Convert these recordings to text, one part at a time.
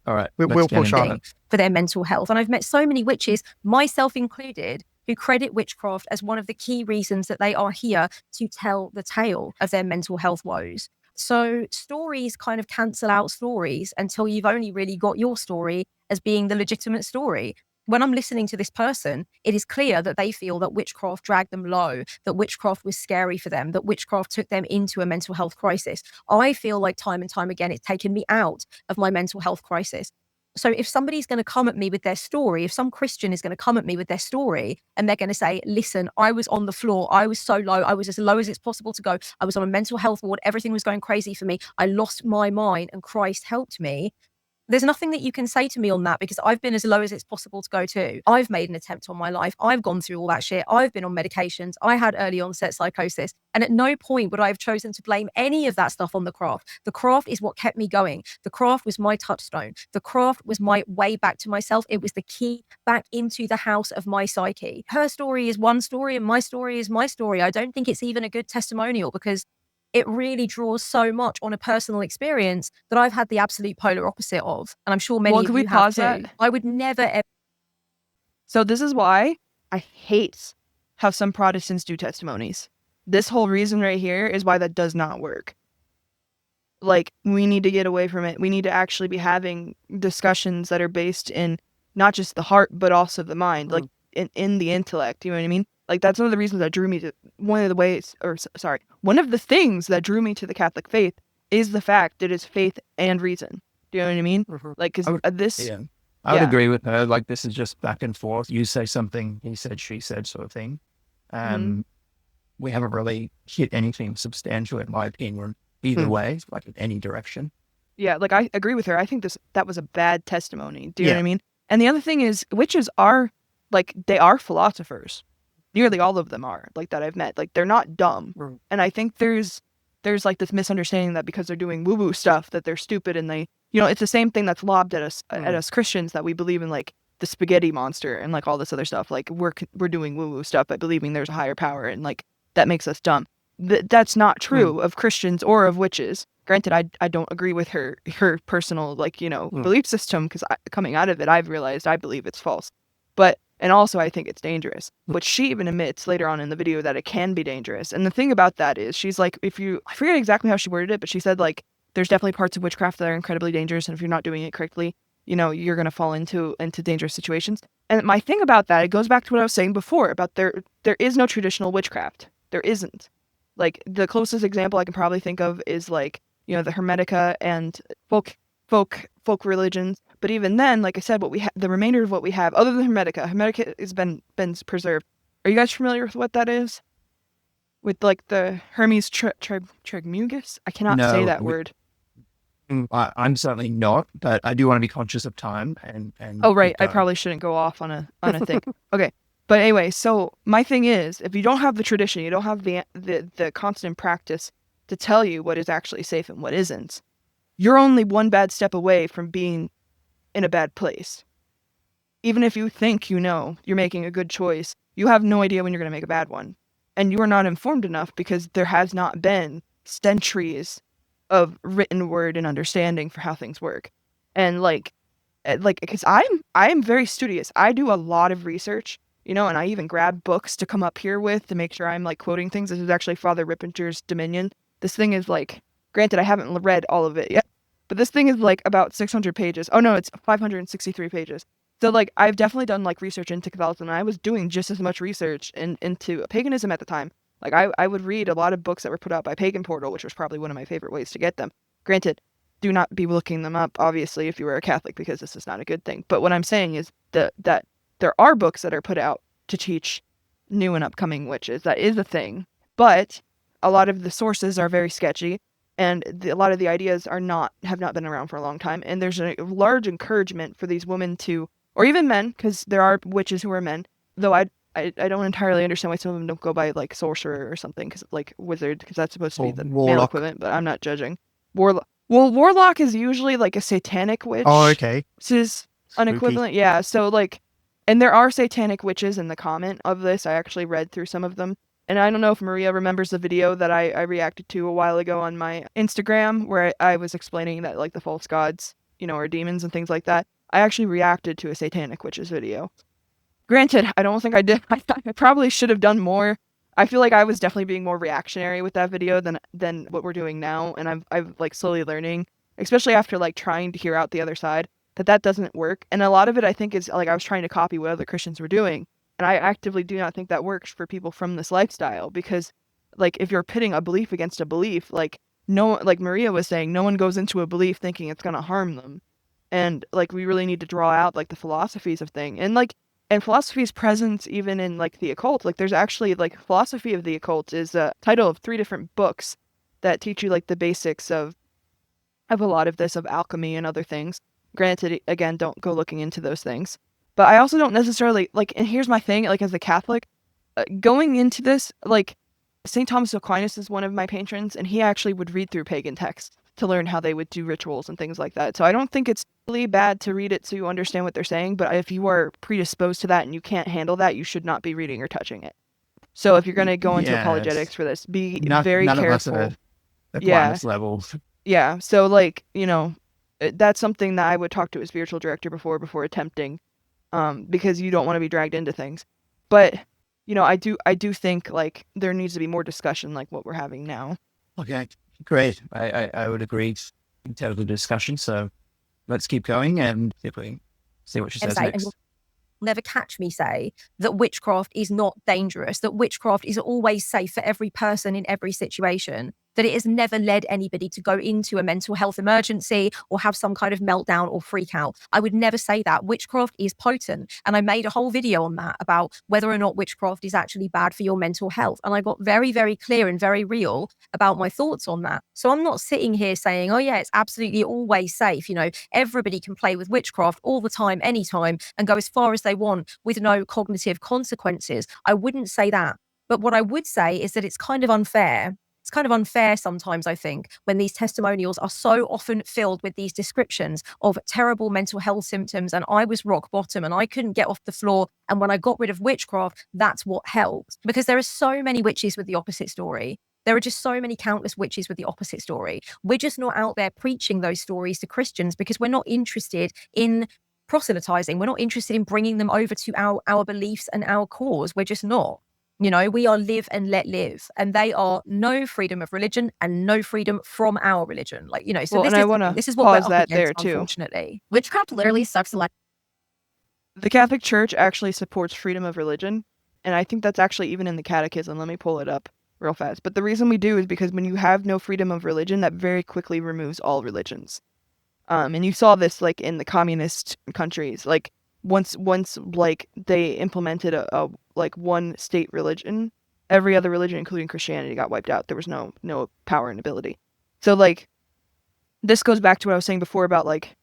All right. We'll push on for their mental health. And I've met so many witches, myself included, who credit witchcraft as one of the key reasons that they are here to tell the tale of their mental health woes. So stories kind of cancel out stories until you've only really got your story as being the legitimate story. When I'm listening to this person, it is clear that they feel that witchcraft dragged them low, that witchcraft was scary for them, that witchcraft took them into a mental health crisis. I feel like time and time again, it's taken me out of my mental health crisis. So if somebody's going to come at me with their story, if some Christian is going to come at me with their story and they're going to say, listen, I was on the floor, I was so low, I was as low as it's possible to go, I was on a mental health ward, everything was going crazy for me, I lost my mind and Christ helped me. There's nothing that you can say to me on that because I've been as low as it's possible to go to. I've made an attempt on my life. I've gone through all that shit. I've been on medications. I had early onset psychosis. And at no point would I have chosen to blame any of that stuff on the craft. The craft is what kept me going. The craft was my touchstone. The craft was my way back to myself. It was the key back into the house of my psyche. Her story is one story and my story is my story. I don't think it's even a good testimonial because it really draws so much on a personal experience that I've had the absolute polar opposite of. And I'm sure many of you have too. I would never ever. So this is why I hate how some Protestants do testimonies. This whole reason right here is why that does not work. Like, we need to get away from it. We need to actually be having discussions that are based in not just the heart, but also the mind, like in the intellect. You know what I mean? Like, that's one of the reasons that drew me to one of the things that drew me to the Catholic faith is the fact that it's faith and reason. Do you know what I mean? Mm-hmm. Like, because I would agree with her. Like, this is just back and forth. You say something, he said, she said, sort of thing. We haven't really hit anything substantial, in my opinion, either way, like in any direction. Yeah, like, I agree with her. I think that was a bad testimony. Do you know what I mean? And the other thing is, witches are, like, they are philosophers. Nearly all of them are, like, that I've met. Like, they're not dumb. And I think there's like this misunderstanding that because they're doing woo-woo stuff that they're stupid, and they, you know, it's the same thing that's lobbed at us Christians, that we believe in, like, the spaghetti monster and, like, all this other stuff. Like, we're doing woo-woo stuff by believing there's a higher power, and, like, that makes us dumb. That's not true of Christians or of witches. Granted, I don't agree with her personal, like, you know, belief system, because coming out of it, I've realized I believe it's false. And also, I think it's dangerous. But she even admits later on in the video that it can be dangerous. And the thing about that is, she's like, I forget exactly how she worded it, but she said, like, there's definitely parts of witchcraft that are incredibly dangerous, and if you're not doing it correctly, you know, you're going to fall into dangerous situations. And my thing about that, it goes back to what I was saying before, about there is no traditional witchcraft. There isn't. Like, the closest example I can probably think of is, like, you know, the Hermetica and folk religions. But even then, like I said, the remainder of what we have, other than Hermetica has been preserved. Are you guys familiar with what that is? With, like, the Hermes Trismegistus? I cannot say that word. I'm certainly not, but I do want to be conscious of time. And oh, right. I probably shouldn't go off on a thing. Okay. But anyway, so my thing is, if you don't have the tradition, you don't have the constant practice to tell you what is actually safe and what isn't, you're only one bad step away from being in a bad place. Even if you think you know you're making a good choice, you have no idea when you're going to make a bad one. And you are not informed enough because there has not been centuries of written word and understanding for how things work. And like, because I'm very studious. I do a lot of research, you know, and I even grab books to come up here with to make sure I'm, like, quoting things. This is actually Father Rippinger's Dominion. This thing is, like, granted, I haven't read all of it yet, but this thing is, like, about 600 pages. Oh no, it's 563 pages. So, like, I've definitely done, like, research into Catholicism, and I was doing just as much research into paganism at the time. Like, I would read a lot of books that were put out by Pagan Portal, which was probably one of my favorite ways to get them. Granted, do not be looking them up, obviously, if you were a Catholic, because this is not a good thing. But what I'm saying is that there are books that are put out to teach new and upcoming witches. That is a thing. But a lot of the sources are very sketchy, and a lot of the ideas have not been around for a long time. And there's a large encouragement for these women to, or even men, because there are witches who are men, though I don't entirely understand why some of them don't go by, like, sorcerer or something, because, like, wizard, because that's supposed to be the male equivalent, but I'm not judging. Warlock is usually, like, a satanic witch. Oh, okay. This is an equivalent, yeah. So, like, and there are satanic witches in the comment of this. I actually read through some of them. And I don't know if Maria remembers the video that I reacted to a while ago on my Instagram, where I was explaining that, like, the false gods or demons and things like that, I actually reacted to a satanic witches video. Granted, I don't think I did. I probably should have done more. I feel like I was definitely being more reactionary with that video than what we're doing now. And I've like slowly learning, especially after like trying to hear out the other side, that doesn't work. And a lot of it, I think, is like I was trying to copy what other Christians were doing. And I actively do not think that works for people from this lifestyle, because like if you're pitting a belief against a belief, like like Maria was saying, no one goes into a belief thinking it's going to harm them. And like we really need to draw out like the philosophies of thing. And philosophy is present even in like the occult. Like there's actually like philosophy of the occult is a title of 3 different books that teach you like the basics of a lot of this, of alchemy and other things. Granted, again, don't go looking into those things. But I also don't necessarily like, and here's my thing, like as a Catholic, going into this, like St. Thomas Aquinas is one of my patrons, and he actually would read through pagan texts to learn how they would do rituals and things like that. So I don't think it's really bad to read it so you understand what they're saying, but if you are predisposed to that and you can't handle that, you should not be reading or touching it. So if you're going to go into apologetics for this, be very none careful. Of us are Aquinas levels. Yeah. So like, that's something that I would talk to a spiritual director before attempting, because you don't want to be dragged into things. But, I do think like there needs to be more discussion like what we're having now. Okay. Great. I would agree in terms of the discussion. So let's keep going and if we see what she says next. Never catch me say that witchcraft is not dangerous, that witchcraft is always safe for every person in every situation, that it has never led anybody to go into a mental health emergency or have some kind of meltdown or freak out. I would never say that. Witchcraft is potent. And I made a whole video on that about whether or not witchcraft is actually bad for your mental health. And I got very, very clear and very real about my thoughts on that. So I'm not sitting here saying, oh yeah, it's absolutely always safe. Everybody can play with witchcraft all the time, anytime, and go as far as they want with no cognitive consequences. I wouldn't say that. But what I would say is that it's kind of unfair. It's kind of unfair sometimes, I think, when these testimonials are so often filled with these descriptions of terrible mental health symptoms. And I was rock bottom and I couldn't get off the floor. And when I got rid of witchcraft, that's what helped. Because there are so many witches with the opposite story. There are just so many countless witches with the opposite story. We're just not out there preaching those stories to Christians because we're not interested in proselytizing. We're not interested in bringing them over to our beliefs and our cause. We're just not. We are live and let live, and they are no freedom of religion and no freedom from our religion. So this is what we're up against, there too. Unfortunately, witchcraft literally sucks a lot. The Catholic Church actually supports freedom of religion, and I think that's actually even in the Catechism. Let me pull it up real fast. But the reason we do is because when you have no freedom of religion, that very quickly removes all religions. And you saw this like in the communist countries, like once like they implemented a like one state religion, every other religion, including Christianity, got wiped out. There was no power and ability. So like this goes back to what I was saying before about like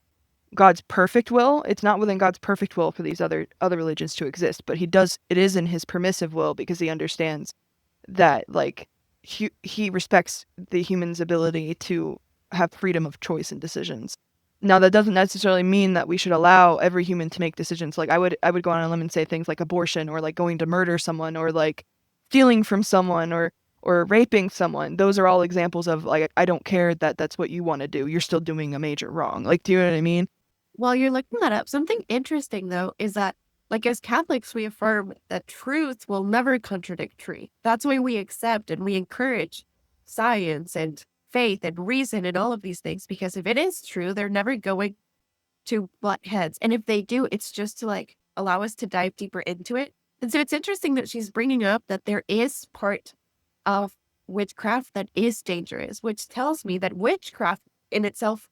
God's perfect will. It's not within God's perfect will for these other religions to exist, but it is in his permissive will, because he understands that like he respects the human's ability to have freedom of choice and decisions. Now, that doesn't necessarily mean that we should allow every human to make decisions. Like I would go on a limb and say things like abortion, or like going to murder someone, or like stealing from someone, or raping someone. Those are all examples of like, I don't care that that's what you want to do. You're still doing a major wrong. Like, do you know what I mean? While you're looking that up, something interesting though is that like as Catholics, we affirm that truth will never contradict truth. That's why we accept and we encourage science and faith and reason and all of these things, because if it is true, they're never going to butt heads. And if they do, it's just to like allow us to dive deeper into it. And so it's interesting that she's bringing up that there is part of witchcraft that is dangerous, which tells me that witchcraft in itself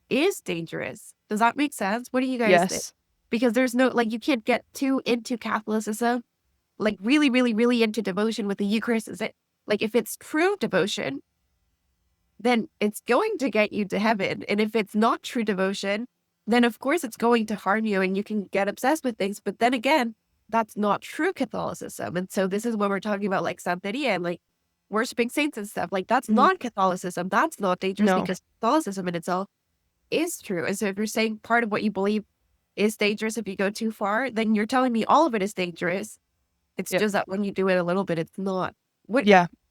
is dangerous. Does that make sense? What do you guys think? Because there's no, like, you can't get too into Catholicism, like really, really, really into devotion with the Eucharist. Is it like, if it's true devotion, then it's going to get you to heaven. And if it's not true devotion, then of course it's going to harm you and you can get obsessed with things. But then again, that's not true Catholicism. And so this is when we're talking about like Santeria and like worshiping saints and stuff. Like that's not Catholicism. That's not dangerous because Catholicism in itself is true. And so if you're saying part of what you believe is dangerous if you go too far, then you're telling me all of it is dangerous. It's just that when you do it a little bit, it's not.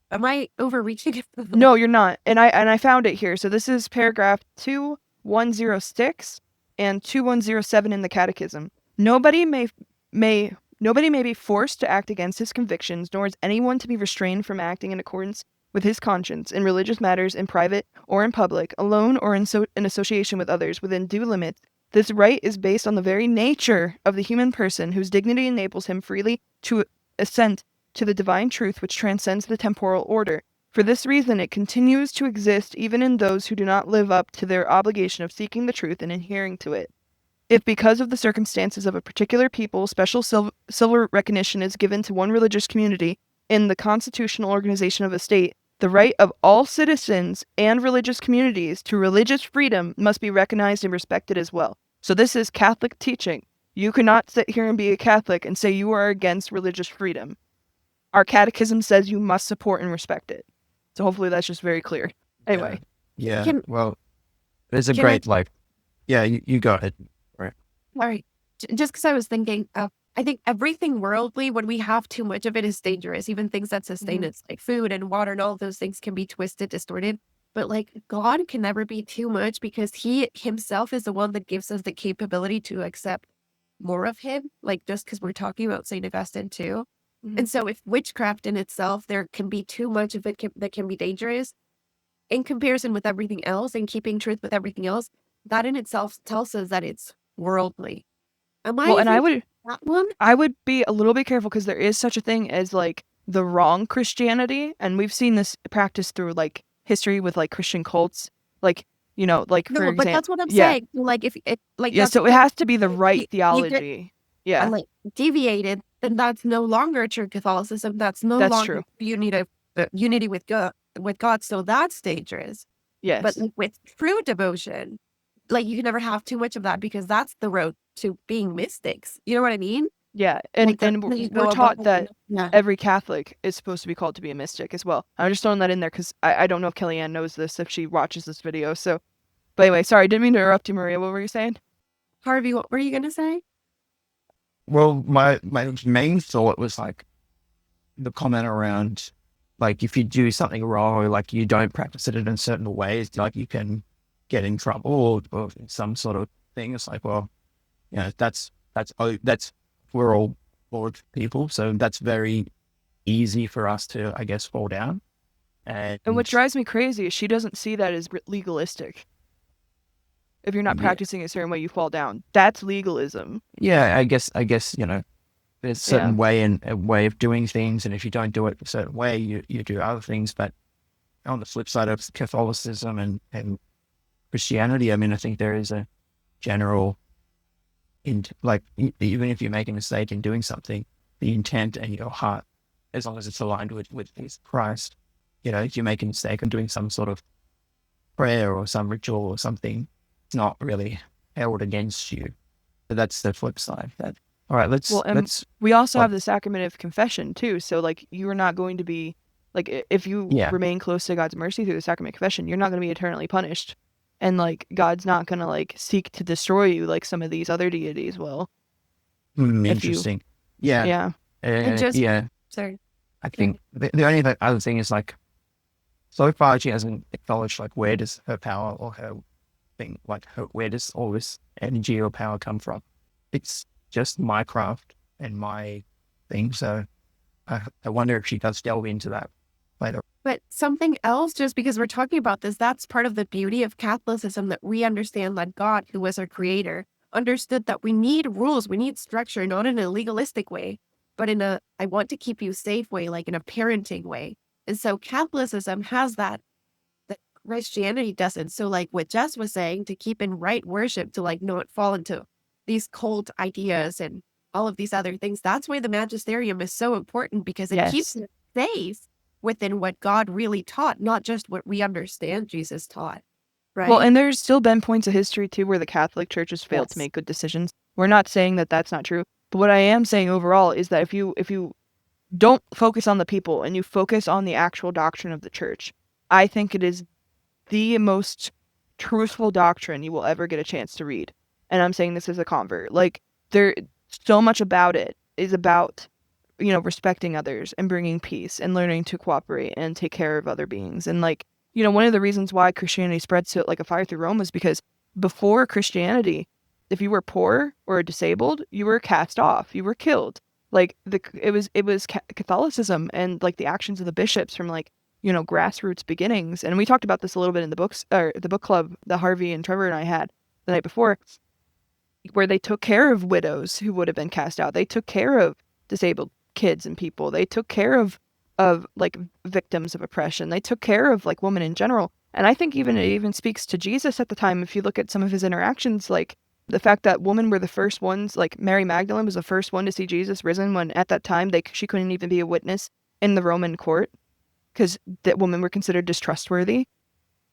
Am I overreaching? No, you're not. And I found it here. So this is paragraph 2106. and 2107 in the Catechism. Nobody may be forced to act against his convictions, nor is anyone to be restrained from acting in accordance with his conscience in religious matters in private or in public, alone or in association with others, within due limits. This right is based on the very nature of the human person, whose dignity enables him freely to assent to the divine truth which transcends the temporal order. For this reason, it continues to exist even in those who do not live up to their obligation of seeking the truth and adhering to it. If because of the circumstances of a particular people, special civil recognition is given to one religious community in the constitutional organization of a state, the right of all citizens and religious communities to religious freedom must be recognized and respected as well. So this is Catholic teaching. You cannot sit here and be a Catholic and say you are against religious freedom. Our catechism says you must support and respect it. So hopefully that's just very clear. Anyway. Yeah. Well, there's a great, you go ahead. All right. Just because I was thinking, I think everything worldly, when we have too much of it, is dangerous. Even things that sustain us, like food and water and all of those things, can be twisted, distorted. But like God can never be too much, because he himself is the one that gives us the capability to accept more of him. Like, just because we're talking about St. Augustine too. And so if witchcraft in itself, there can be too much of it that can be dangerous in comparison with everything else, and keeping truth with everything else, that in itself tells us that it's worldly. I would be a little bit careful, because there is such a thing as like the wrong Christianity, and we've seen this practice through like history with like Christian cults, like, you know, like for example. But that's what I'm saying. Like if it so it has to be the right theology. And like deviated, then that's no longer true Catholicism. That's no longer unity with God. So that's dangerous. Yes. But like, with true devotion, like you can never have too much of that, because that's the road to being mystics. You know what I mean? Yeah. And we're taught that every Catholic is supposed to be called to be a mystic as well. I'm just throwing that in there because I don't know if Kelly-Ann knows this, if she watches this video. So, but anyway, sorry, didn't mean to interrupt you, Maria. What were you saying? Harvey, what were you going to say? Well, my main thought was like the comment around, like, if you do something wrong, or like you don't practice it in a certain way, like you can get in trouble or some sort of thing. It's like, well, you know, that's we're all flawed people, so that's very easy for us to, I guess, fall down. And what drives me crazy is she doesn't see that as legalistic. If you're not practicing a certain way, you fall down. That's legalism. Yeah, I guess, you know, there's a certain way and a way of doing things, and if you don't do it a certain way, you do other things. But on the flip side of Catholicism and Christianity, I mean, I think there is a general, like, even if you make a mistake in doing something, the intent and your heart, as long as it's aligned with Christ, you know, if you make a mistake in doing some sort of prayer or some ritual or something, it's not really held against you. So that's the flip side. All right, let's we also have the sacrament of confession too. So like, you are not going to be like, if you remain close to God's mercy through the sacrament of confession, you're not going to be eternally punished. And like, God's not going to like seek to destroy you like some of these other deities will. Interesting. Sorry. I think the only other thing is, like, so far she hasn't acknowledged, like, where does her power or her thing, like, where does all this energy or power come from? It's just my craft and my thing. So I wonder if she does delve into that later. But something else, just because we're talking about this, that's part of the beauty of Catholicism, that we understand that God, who was our creator, understood that we need rules, we need structure, not in a legalistic way, but in a, I want to keep you safe way, like in a parenting way. And so Catholicism has that Christianity doesn't. So like what Jess was saying, to keep in right worship, to like not fall into these cult ideas and all of these other things. That's why the magisterium is so important, because it keeps it safe within what God really taught, not just what we understand Jesus taught. Right. Well, and there's still been points of history too where the Catholic Church has failed to make good decisions. We're not saying that that's not true, but what I am saying overall is that if you don't focus on the people and you focus on the actual doctrine of the church, I think it is the most truthful doctrine you will ever get a chance to read. And I'm saying this as a convert. Like, there, so much about it is about, you know, respecting others and bringing peace and learning to cooperate and take care of other beings. And like, you know, one of the reasons why Christianity spread so like a fire through Rome is because before Christianity, if you were poor or disabled, you were cast off, you were killed. Like it was Catholicism and like the actions of the bishops from like, you know, grassroots beginnings. And we talked about this a little bit in the books, or the book club that Harvey and Trevor and I had the night before, where they took care of widows who would have been cast out. They took care of disabled kids and people. They took care of like victims of oppression. They took care of like women in general. And I think it even speaks to Jesus at the time. If you look at some of his interactions, like the fact that women were the first ones, like Mary Magdalene was the first one to see Jesus risen, when at that time she couldn't even be a witness in the Roman court because that women were considered distrustworthy.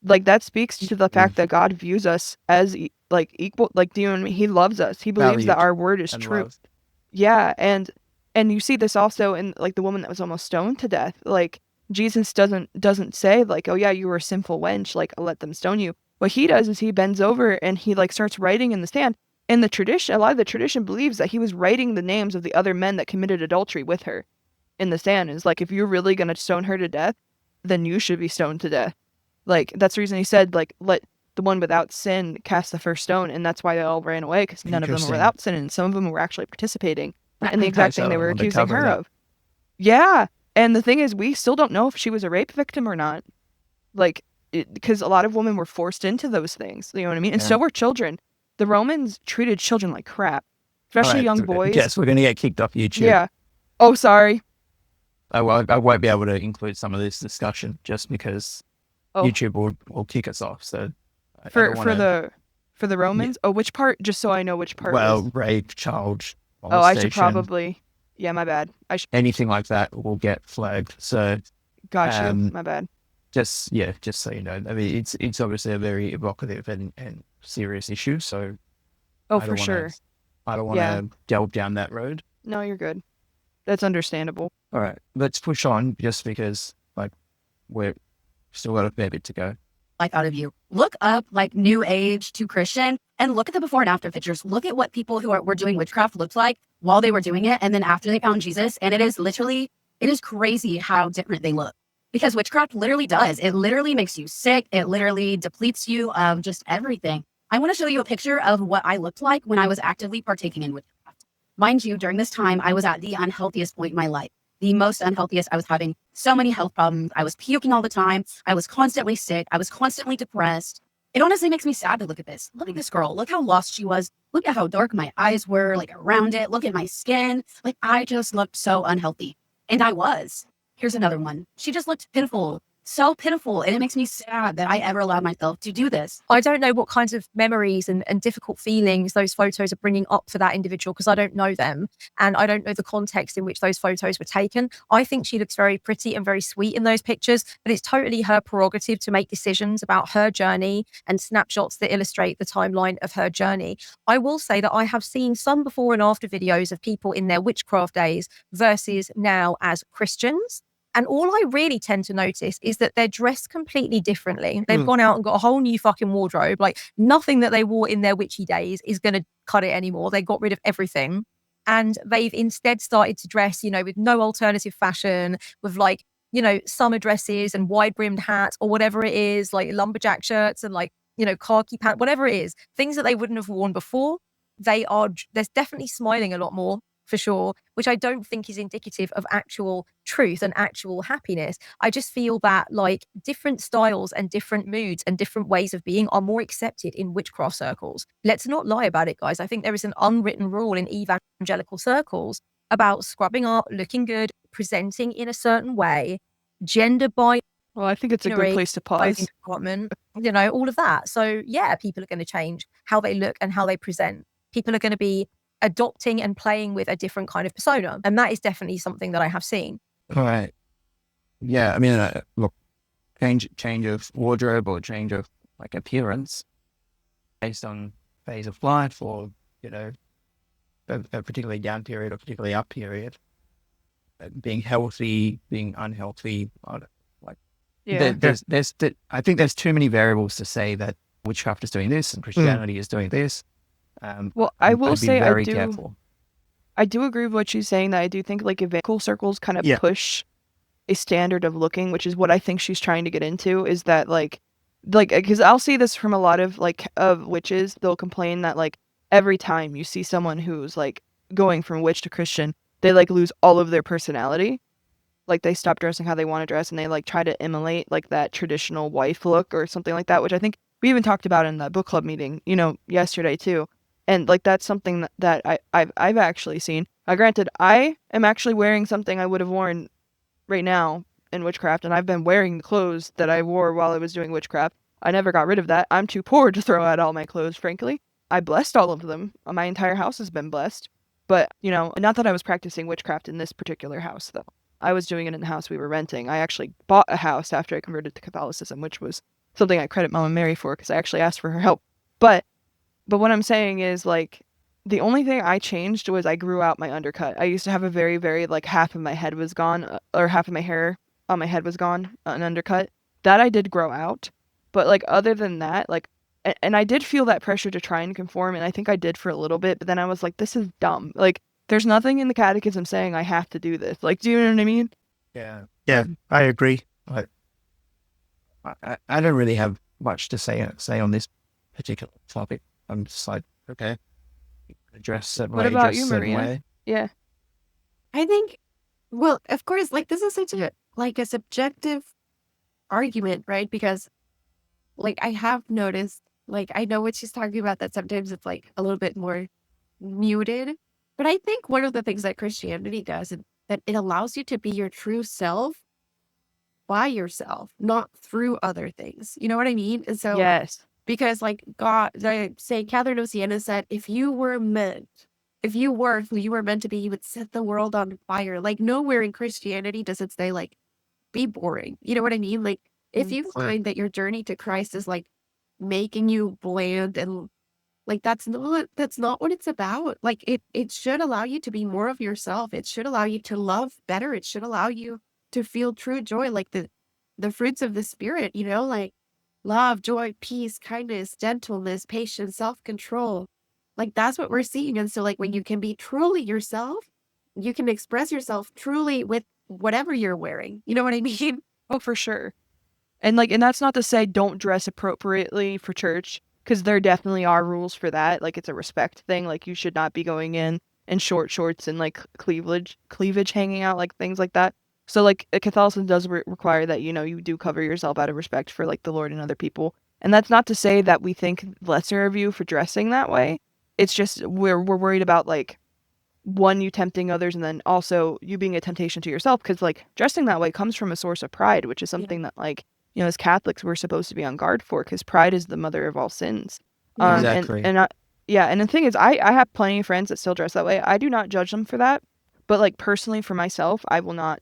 Like that speaks to the fact that God views us as like equal. Like, do you know what I mean? He loves us. He believes that our word is true. Loved. Yeah, and you see this also in like the woman that was almost stoned to death. Like Jesus doesn't say like, oh yeah, you were a sinful wench, like I'll let them stone you. What he does is he bends over and he like starts writing in the sand. And the tradition, a lot of the tradition believes that he was writing the names of the other men that committed adultery with her in the sand. Is like, if you're really gonna stone her to death, then you should be stoned to death. Like that's the reason he said like, let the one without sin cast the first stone, and that's why they all ran away, because none of them were without sin, and some of them were actually participating in the exact thing they were accusing her of. Yeah, and the thing is, we still don't know if she was a rape victim or not. Like, because a lot of women were forced into those things. You know what I mean? And so were children. The Romans treated children like crap, especially young boys. Yes, we're going to get kicked off YouTube. Yeah. Oh, sorry. I won't be able to include some of this discussion just because YouTube will kick us off. So for the Romans. Yeah. Oh, which part? Just so I know which part. Well, rape, child. Oh, I should probably. Yeah, my bad. Anything like that will get flagged. So. Got you. My bad. Just so you know, I mean, it's obviously a very evocative and serious issue. So. For sure. I don't want to delve down that road. No, you're good. That's understandable. All right, let's push on, just because like we're still got a fair bit to go. I thought of you. Look up like New Age to Christian and look at the before and after pictures. Look at what people who were doing witchcraft looked like while they were doing it, and then after they found Jesus. And it is crazy how different they look, because witchcraft literally does. It literally makes you sick. It literally depletes you of just everything. I want to show you a picture of what I looked like when I was actively partaking in witchcraft. Mind you, during this time, I was at the unhealthiest point in my life. The most unhealthiest. I was having so many health problems. I was puking all the time. I was constantly sick. I was constantly depressed. It honestly makes me sad to look at this. Look at this girl. Look how lost she was. Look at how dark my eyes were, like around it. Look at my skin. Like I just looked so unhealthy. And I was. Here's another one. She just looked pitiful. So pitiful. And it makes me sad that I ever allowed myself to do this. I don't know what kinds of memories and difficult feelings those photos are bringing up for that individual, because I don't know them. And I don't know the context in which those photos were taken. I think she looks very pretty and very sweet in those pictures, but it's totally her prerogative to make decisions about her journey and snapshots that illustrate the timeline of her journey. I will say that I have seen some before and after videos of people in their witchcraft days versus now as Christians. And all I really tend to notice is that they're dressed completely differently. They've gone out and got a whole new fucking wardrobe. Like nothing that they wore in their witchy days is going to cut it anymore. They got rid of everything. And they've instead started to dress, with no alternative fashion, with like, summer dresses and wide brimmed hats or whatever it is, like lumberjack shirts and like, khaki pants, whatever it is, things that they wouldn't have worn before. There's definitely smiling a lot more, for sure, which I don't think is indicative of actual truth and actual happiness. I just feel that like different styles and different moods and different ways of being are more accepted in witchcraft circles. Let's not lie about it, guys. I think there is an unwritten rule in evangelical circles about scrubbing up, looking good, presenting in a certain way, gender bias. Well, I think it's a good place to pause. All of that. So yeah, people are going to change how they look and how they present. People are going to be adopting and playing with a different kind of persona. And that is definitely something that I have seen. All right. Yeah. I mean, look, change of wardrobe or change of like appearance based on phase of life or, a particularly down period or particularly up period, being healthy, being unhealthy. I think there's too many variables to say that witchcraft is doing this and Christianity is doing this. I will say careful. I do agree with what you're saying, that I do think like evangelical circles kind of push a standard of looking, which is what I think she's trying to get into, is that like because I'll see this from a lot of of witches. They'll complain that like every time you see someone who's like going from witch to Christian, they like lose all of their personality. Like they stop dressing how they want to dress and they like try to emulate like that traditional wife look or something like that, which I think we even talked about in the book club meeting, you know, yesterday too. And like that's something that I've actually seen. Granted, I am actually wearing something I would have worn right now in witchcraft, and I've been wearing the clothes that I wore while I was doing witchcraft. I never got rid of that. I'm too poor to throw out all my clothes, frankly. I blessed all of them. My entire house has been blessed. But, you know, not that I was practicing witchcraft in this particular house, though. I was doing it in the house we were renting. I actually bought a house after I converted to Catholicism, which was something I credit Mama Mary for because I actually asked for her help. But what I'm saying is, like, the only thing I changed was I grew out my undercut. I used to have a very, very, like, half of my head was gone, or half of my hair on my head was gone, an undercut. That I did grow out. But, like, other than that, like, and I did feel that pressure to try and conform, and I think I did for a little bit, but then I was like, this is dumb. Like, there's nothing in the catechism saying I have to do this. Like, do you know what I mean? Yeah, I agree. I don't really have much to say on this particular topic. I'm just like, okay, dress certain What way, about dress you, certain Maria? way. Yeah. I think, well, of course, like this is such a like a subjective argument, right? Because like I have noticed, like I know what she's talking about, that sometimes it's like a little bit more muted. But I think one of the things that Christianity does is that it allows you to be your true self by yourself, not through other things. You know what I mean? And so Yes. because like God, St. Catherine of Siena said, if you were who you were meant to be, you would set the world on fire. Like nowhere in Christianity does it say like, be boring. You know what I mean? Like if you find that your journey to Christ is like making you bland and like that's not what it's about. Like it should allow you to be more of yourself. It should allow you to love better. It should allow you to feel true joy, like the fruits of the spirit, you know, like love, joy, peace, kindness, gentleness, patience, self-control. Like that's what we're seeing. And so like when you can be truly yourself, you can express yourself truly with whatever you're wearing. You know what I mean? Oh, for sure. And like, and that's not to say don't dress appropriately for church, because there definitely are rules for that. Like it's a respect thing. Like you should not be going in short shorts and like cleavage hanging out, like things like that. So like Catholicism does require that, you know, you do cover yourself out of respect for like the Lord and other people. And that's not to say that we think lesser of you for dressing that way. It's just we're worried about like one, you tempting others, and then also you being a temptation to yourself, because like dressing that way comes from a source of pride, which is something that like, you know, as Catholics we're supposed to be on guard for, because pride is the mother of all sins. Exactly. And the thing is, I have plenty of friends that still dress that way. I do not judge them for that, but like personally for myself, I will not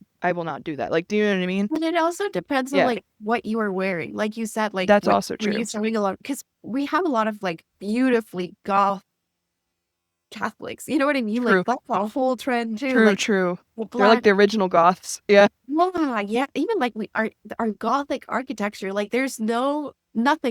do that. Like, do you know what I mean? And it also depends on like what you are wearing. Like you said, like that's also true. You're showing a lot, because we have a lot of like beautifully goth Catholics. You know what I mean? True. Like that's a whole trend too. True, like, true. Black, they're like the original goths. Yeah. Yeah. Even like our Gothic architecture, like there's nothing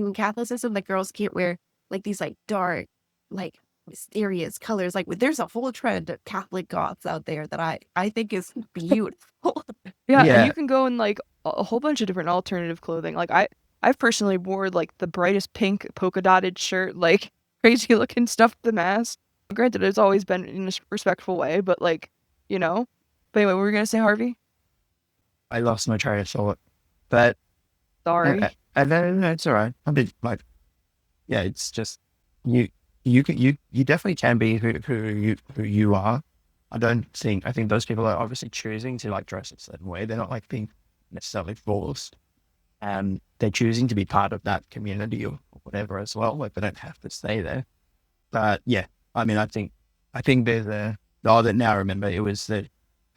in Catholicism that girls can't wear like these like dark, like mysterious colors. Like there's a whole trend of Catholic goths out there that I think is beautiful. Yeah, and you can go in like a whole bunch of different alternative clothing. Like I've personally wore like the brightest pink polka dotted shirt, like crazy looking stuff with the mask. Granted, it's always been in a respectful way, but like, you know. But anyway, what were we gonna say, Harvey? I lost my train of thought, but sorry. No, it's all right. I mean, like, yeah, it's just you definitely can be who you are. I think those people are obviously choosing to like dress a certain way. They're not like being necessarily forced, and they're choosing to be part of that community or whatever as well. Like they don't have to stay there. But yeah, I mean, I think there's that now I remember, it was the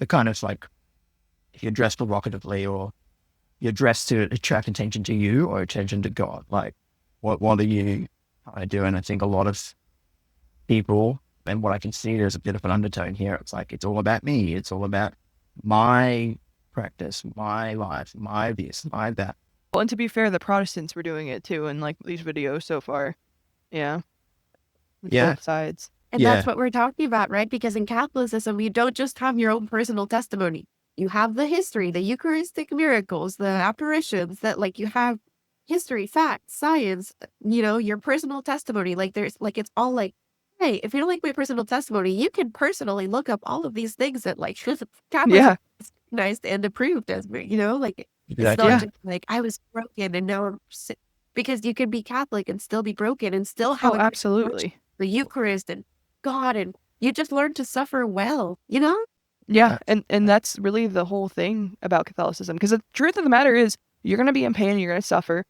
kind of like, if you're dressed provocatively or you're dressed to attract attention to you or attention to God, like what are you doing? I think a lot of people, and what I can see, there's a bit of an undertone here. It's like, it's all about me. It's all about my practice, my life, my this, my that. Well, and to be fair, the Protestants were doing it too in like these videos so far. Yeah. Both sides. And that's what we're talking about, right? Because in Catholicism, you don't just have your own personal testimony. You have the history, the Eucharistic miracles, the apparitions, that like you have history, facts, science, you know, your personal testimony. Like there's like, it's all like hey, if you don't like my personal testimony, you can personally look up all of these things that like Catholics Yeah. recognized and approved as me, you know, like it's Exactly. not just like I was broken and now because you can be Catholic and still be broken and still have Oh, a Christian absolutely. the Eucharist and God, and you just learn to suffer well, you know? Yeah, and that's really the whole thing about Catholicism. Because the truth of the matter is, you're going to be in pain and you're going to suffer,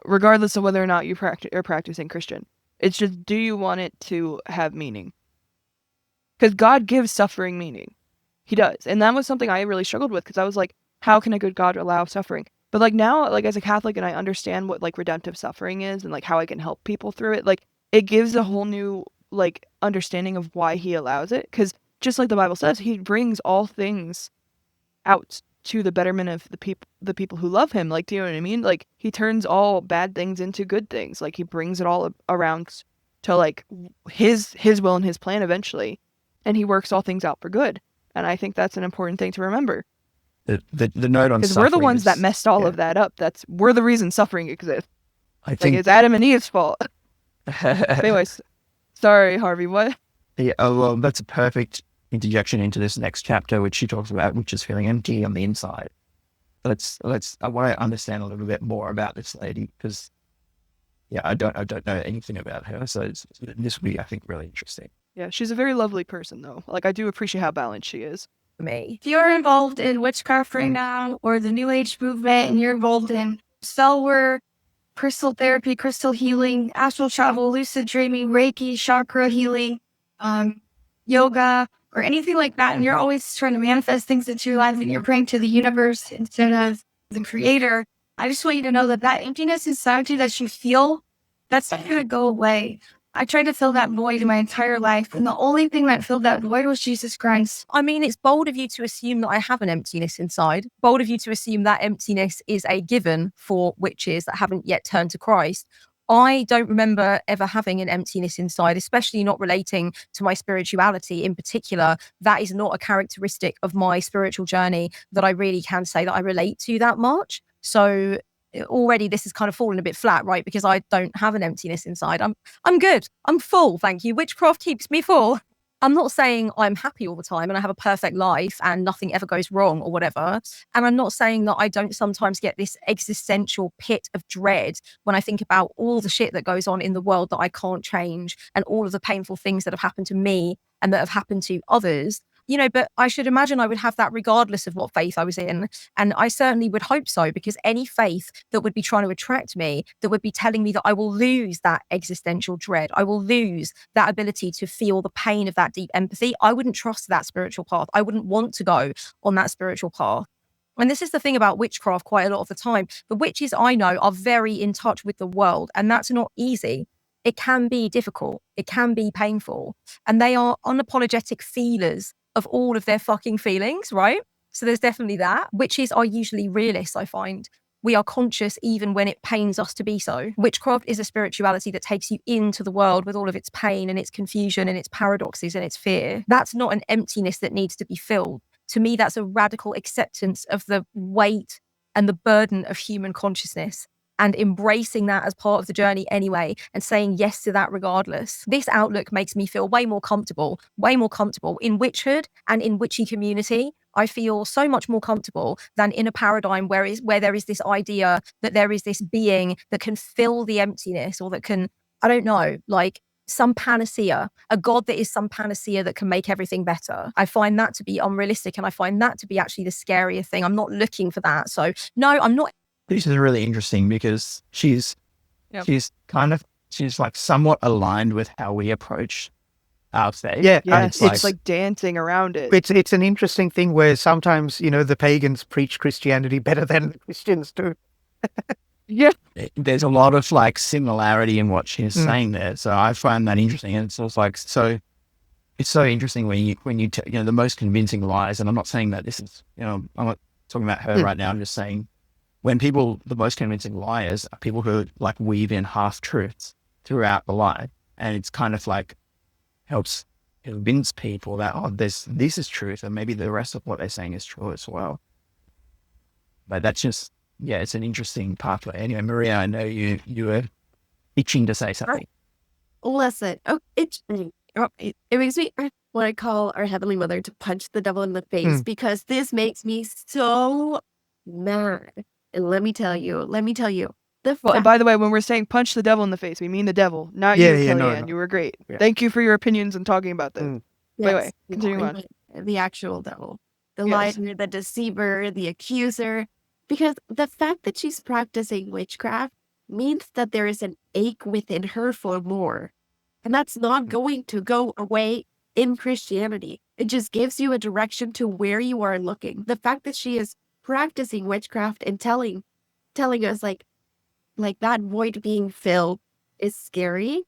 regardless of whether or not you are practicing Christian. It's just, do you want it to have meaning? Because God gives suffering meaning. He does. And that was something I really struggled with, because I was like, how can a good God allow suffering? But like now, like as a Catholic, and I understand what like redemptive suffering is and like how I can help people through it, like it gives a whole new like understanding of why he allows it. Because just like the Bible says, he brings all things out to the betterment of the people who love him. Like, do you know what I mean? Like, he turns all bad things into good things. Like, he brings it all around to like his will and his plan eventually, and he works all things out for good. And I think that's an important thing to remember. The note on Because suffering we're the ones that is- messed all yeah. of that up. We're the reason suffering exists. I Like, think it's Adam and Eve's fault. Anyways, sorry, Harvey. What? Yeah, well, that's a perfect interjection into this next chapter, which she talks about, which is feeling empty on the inside. I want to understand a little bit more about this lady, because yeah, I don't know anything about her, so this will be, I think, really interesting. Yeah, she's a very lovely person, though. Like, I do appreciate how balanced she is. Me. If you're involved in witchcraft right now or the New Age movement and you're involved in spell work, crystal therapy, crystal healing, astral travel, lucid dreaming, Reiki, chakra healing, yoga, or anything like that, and you're always trying to manifest things into your life and you're praying to the universe instead of the creator, I just want you to know that that emptiness inside you that you feel, that's not going to go away. I tried to fill that void my entire life, and the only thing that filled that void was Jesus Christ. I mean, it's bold of you to assume that I have an emptiness inside. Bold of you to assume that emptiness is a given for witches that haven't yet turned to Christ. I don't remember ever having an emptiness inside, especially not relating to my spirituality in particular. That is not a characteristic of my spiritual journey that I really can say that I relate to that much. So already this is kind of fallen a bit flat, right? Because I don't have an emptiness inside. I'm good. I'm full, thank you. Witchcraft keeps me full. I'm not saying I'm happy all the time and I have a perfect life and nothing ever goes wrong or whatever. And I'm not saying that I don't sometimes get this existential pit of dread when I think about all the shit that goes on in the world that I can't change and all of the painful things that have happened to me and that have happened to others. You know, but I should imagine I would have that regardless of what faith I was in. And I certainly would hope so, because any faith that would be trying to attract me, that would be telling me that I will lose that existential dread, I will lose that ability to feel the pain of that deep empathy, I wouldn't trust that spiritual path. I wouldn't want to go on that spiritual path. And this is the thing about witchcraft quite a lot of the time. The witches I know are very in touch with the world, and that's not easy. It can be difficult. It can be painful. And they are unapologetic feelers of all of their fucking feelings, right? So there's definitely that. Witches are usually realists, I find. We are conscious even when it pains us to be so. Witchcraft is a spirituality that takes you into the world with all of its pain and its confusion and its paradoxes and its fear. That's not an emptiness that needs to be filled. To me, that's a radical acceptance of the weight and the burden of human consciousness, and embracing that as part of the journey anyway, and saying yes to that regardless. This outlook makes me feel way more comfortable in witchhood and in witchy community. I feel so much more comfortable than in a paradigm where there is this idea that there is this being that can fill the emptiness, or that can, I don't know, like some panacea, a God that is some panacea that can make everything better. I find that to be unrealistic, and I find that to be actually the scarier thing. I'm not looking for that. So no, I'm not. This is really interesting because she's like somewhat aligned with how we approach our faith. Yeah, Yes, and it's like dancing around it. it's an interesting thing where sometimes, you know, the pagans preach Christianity better than the Christians do. Yeah. There's a lot of like similarity in what she's saying there, so I find that interesting. And it's also like it's so interesting when you the most convincing lies. And I'm not saying that this is, I'm not talking about her right now. I'm just saying, when the most convincing liars are people who like weave in half truths throughout the lie, and it's kind of like helps convince people that, this is truth, and maybe the rest of what they're saying is true as well. But that's just, it's an interesting pathway. Anyway, Maria, I know you were itching to say something. Listen, it makes me want to call our Heavenly Mother to punch the devil in the face because this makes me so mad. And let me tell you, Well, and by the way, when we're saying punch the devil in the face, we mean the devil, not you, Kelly-Ann. No. You were great. Yeah. Thank you for your opinions and talking about this. By the way, continue on. The actual devil, the liar, the deceiver, the accuser, because the fact that she's practicing witchcraft means that there is an ache within her for more. And that's not going to go away in Christianity. It just gives you a direction to where you are looking. The fact that she is practicing witchcraft and telling us like that void being filled is scary.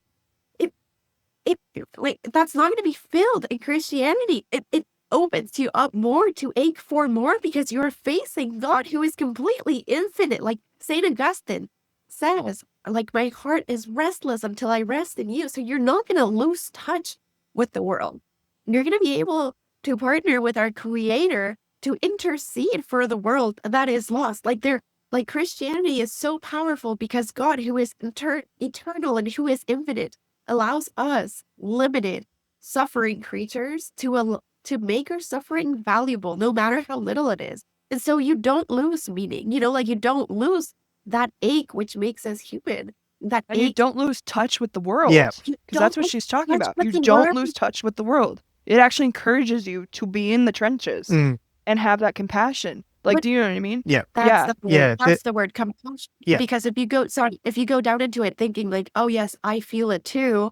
That's not going to be filled in Christianity. It opens you up more to ache for more because you're facing God who is completely infinite. Like St. Augustine says, like, my heart is restless until I rest in you. So you're not going to lose touch with the world. You're going to be able to partner with our Creator to intercede for the world that is lost. Like Christianity is so powerful because God, who is eternal and who is infinite, allows us limited, suffering creatures to make our suffering valuable, no matter how little it is. And so you don't lose meaning. You don't lose that ache which makes us human. And you don't lose touch with the world. Yeah. Because that's what she's talking about. You don't lose touch with the world. It actually encourages you to be in the trenches and have that compassion. Like, do you know what I mean? Yeah. That's the word, compassion. Yeah. Because if you go down into it thinking like, oh yes, I feel it too,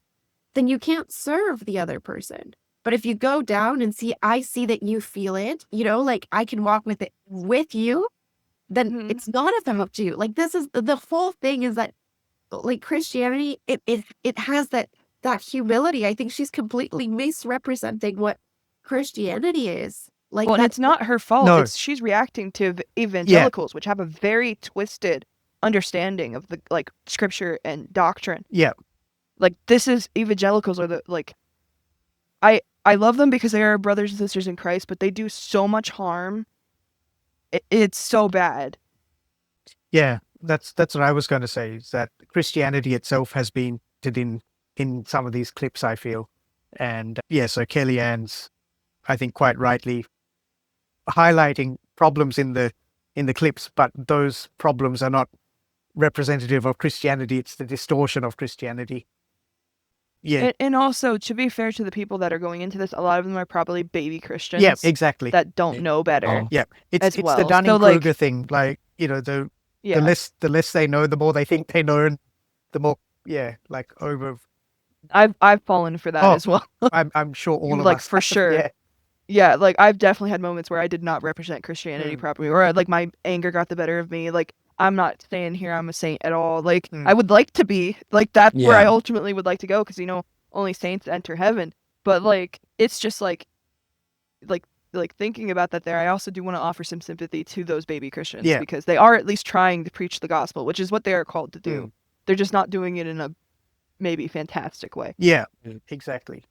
then you can't serve the other person. But if you go down and I see that you feel it, like I can walk with it with you, then it's not about you. Like, this is the whole thing is that, like, Christianity, it has that humility. I think she's completely misrepresenting what Christianity is. Like, well, and it's not her fault. No. She's reacting to evangelicals, which have a very twisted understanding of the scripture and doctrine. Yeah. Like, this is evangelicals are the I love them because they are brothers and sisters in Christ, but they do so much harm. It's so bad. Yeah, that's what I was going to say, is that Christianity itself has been in some of these clips, I feel. And so Kelly-Ann's, I think quite rightly, highlighting problems in the clips, but those problems are not representative of Christianity. It's the distortion of Christianity. Yeah. And also, to be fair to the people that are going into this, a lot of them are probably baby Christians. Yeah, exactly. That don't know better. Yeah. It's well. the Dunning-Kruger thing. Like, the less they know, the more they think they know, and the more, over. I've fallen for that as well. I'm sure all of us. For sure. Yeah, I've definitely had moments where I did not represent Christianity properly, or my anger got the better of me. I'm not saying here I'm a saint at all. I would like to be. That's where I ultimately would like to go, because only saints enter heaven. But it's just thinking about that there, I also do want to offer some sympathy to those baby Christians, because they are at least trying to preach the gospel, which is what they are called to do. They're just not doing it in a maybe fantastic way. Yeah, exactly.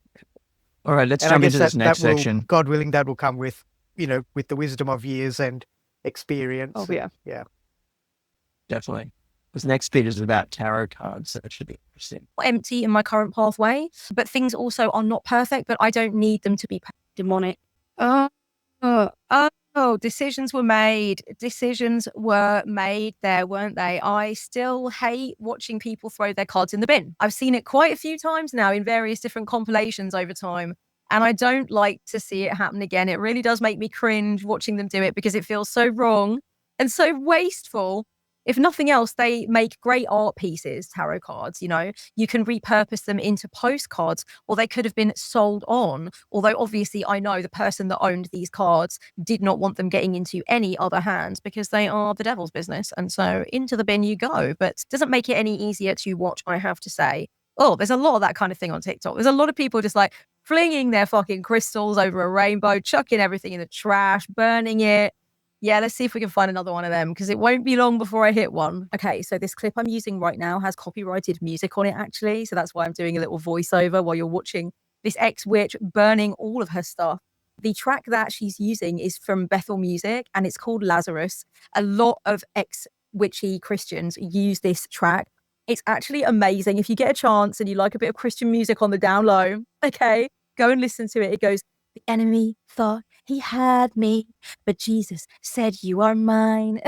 All right, let's jump into this next section. God willing, that will come with, with the wisdom of years and experience. Oh, yeah. Yeah. Definitely. This next bit is about tarot cards, so it should be interesting. Empty in my current pathway, but things also are not perfect, but I don't need them to be demonic. Decisions were made. Decisions were made there, weren't they? I still hate watching people throw their cards in the bin. I've seen it quite a few times now in various different compilations over time, and I don't like to see it happen again. It really does make me cringe watching them do it, because it feels so wrong and so wasteful. If nothing else, they make great art pieces, tarot cards. You can repurpose them into postcards, or they could have been sold on. Although obviously I know the person that owned these cards did not want them getting into any other hands, because they are the devil's business. And so into the bin you go. But doesn't make it any easier to watch, I have to say. Oh, there's a lot of that kind of thing on TikTok. There's a lot of people just flinging their fucking crystals over a rainbow, chucking everything in the trash, burning it. Yeah, let's see if we can find another one of them, because it won't be long before I hit one. Okay, so this clip I'm using right now has copyrighted music on it, actually. So that's why I'm doing a little voiceover while you're watching this ex-witch burning all of her stuff. The track that she's using is from Bethel Music, and it's called Lazarus. A lot of ex-witchy Christians use this track It's actually amazing. If you get a chance and you like a bit of Christian music on the down low, okay, go and listen to it. It goes, the enemy thought he had me, but Jesus said, you are mine.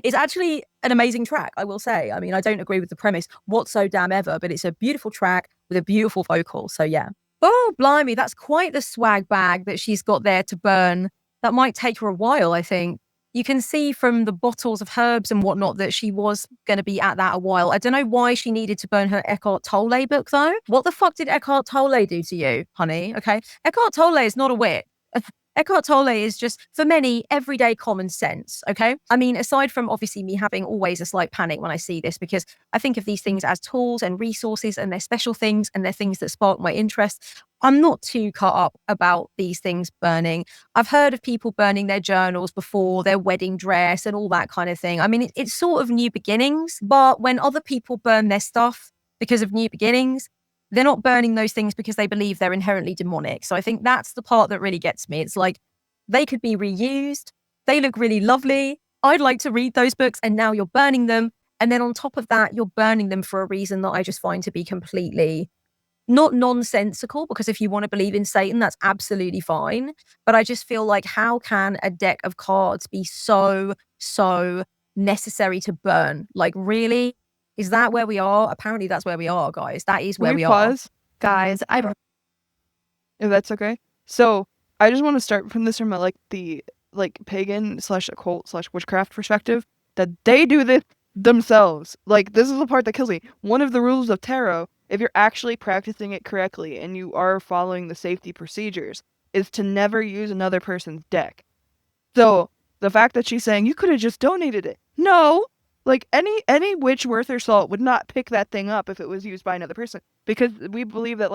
It's actually an amazing track, I will say. I mean, I don't agree with the premise whatsoever, but it's a beautiful track with a beautiful vocal. So yeah. Oh, blimey, that's quite the swag bag that she's got there to burn. That might take her a while, I think. You can see from the bottles of herbs and whatnot that she was going to be at that a while. I don't know why she needed to burn her Eckhart Tolle book, though. What the fuck did Eckhart Tolle do to you, honey? Okay. Eckhart Tolle is not a witch. Eckhart Tolle is just, for many, everyday common sense, okay? I mean, aside from obviously me having always a slight panic when I see this, because I think of these things as tools and resources, and they're special things and they're things that spark my interest. I'm not too caught up about these things burning. I've heard of people burning their journals before, their wedding dress and all that kind of thing. I mean, it's sort of new beginnings, but when other people burn their stuff because of new beginnings, they're not burning those things because they believe they're inherently demonic. So I think that's the part that really gets me. It's like, they could be reused. They look really lovely. I'd like to read those books, and now you're burning them. And then on top of that, you're burning them for a reason that I just find to be completely not nonsensical, because if you want to believe in Satan, that's absolutely fine. But I just feel like, how can a deck of cards be so necessary to burn? Like, really? Is that where we are? Apparently that's where we are, guys. That is where we pause? Guys, If that's okay. So I just want to start from this from a, the pagan / occult / witchcraft perspective, that they do this themselves. Like, this is the part that kills me. One of the rules of tarot, if you're actually practicing it correctly and you are following the safety procedures, is to never use another person's deck. So the fact that she's saying you could have just donated it. No. Like, any witch worth her salt would not pick that thing up if it was used by another person, because we believe that,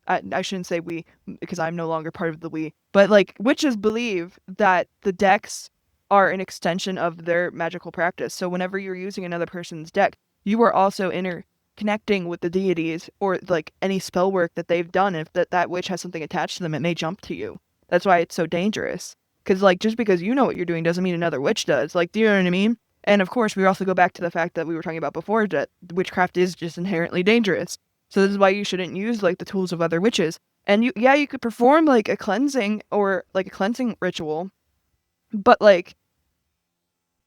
I shouldn't say we, because I'm no longer part of the we, but witches believe that the decks are an extension of their magical practice. So whenever you're using another person's deck, you are also interconnecting with the deities, or any spell work that they've done. If that witch has something attached to them, it may jump to you. That's why it's so dangerous. Because just because you know what you're doing doesn't mean another witch does. Do you know what I mean? And of course, we also go back to the fact that we were talking about before, that witchcraft is just inherently dangerous. So this is why you shouldn't use the tools of other witches. And you could perform a cleansing or a cleansing ritual, but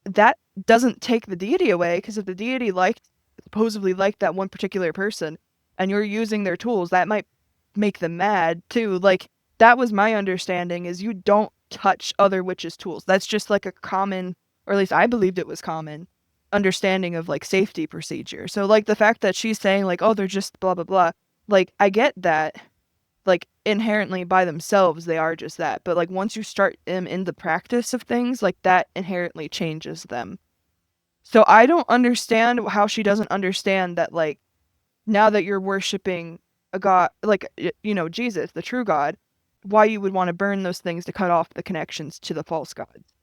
that doesn't take the deity away, because if the deity supposedly liked that one particular person and you're using their tools, that might make them mad too. That was my understanding, is you don't touch other witches' tools. That's just a common, or at least I believed it was common, understanding of safety procedure. So the fact that she's saying oh, they're just blah blah blah, I get that inherently by themselves they are just that, but once you start them in the practice of things, that inherently changes them. So I don't understand how she doesn't understand that now that you're worshiping a god, Jesus, the true God, why you would want to burn those things to cut off the connections to the false gods.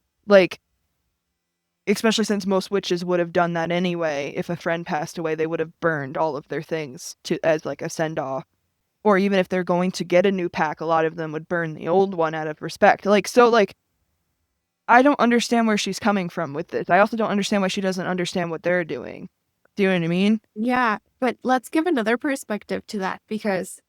Especially since most witches would have done that anyway. If a friend passed away, they would have burned all of their things as a send-off. Or even if they're going to get a new pack, a lot of them would burn the old one out of respect. I don't understand where she's coming from with this. I also don't understand why she doesn't understand what they're doing. Do you know what I mean? Yeah, but let's give another perspective to that, because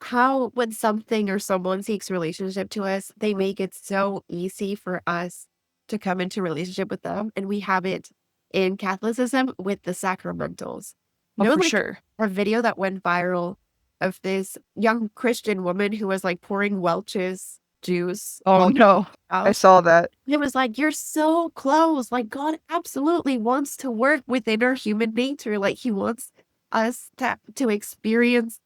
how when something or someone seeks relationship to us, they make it so easy for us to come into relationship with them. And we have it in Catholicism with the sacramentals. For sure. A video that went viral of this young Christian woman who was pouring Welch's juice. Oh no, I saw that. It was you're so close. God absolutely wants to work within our human nature. He wants us to experience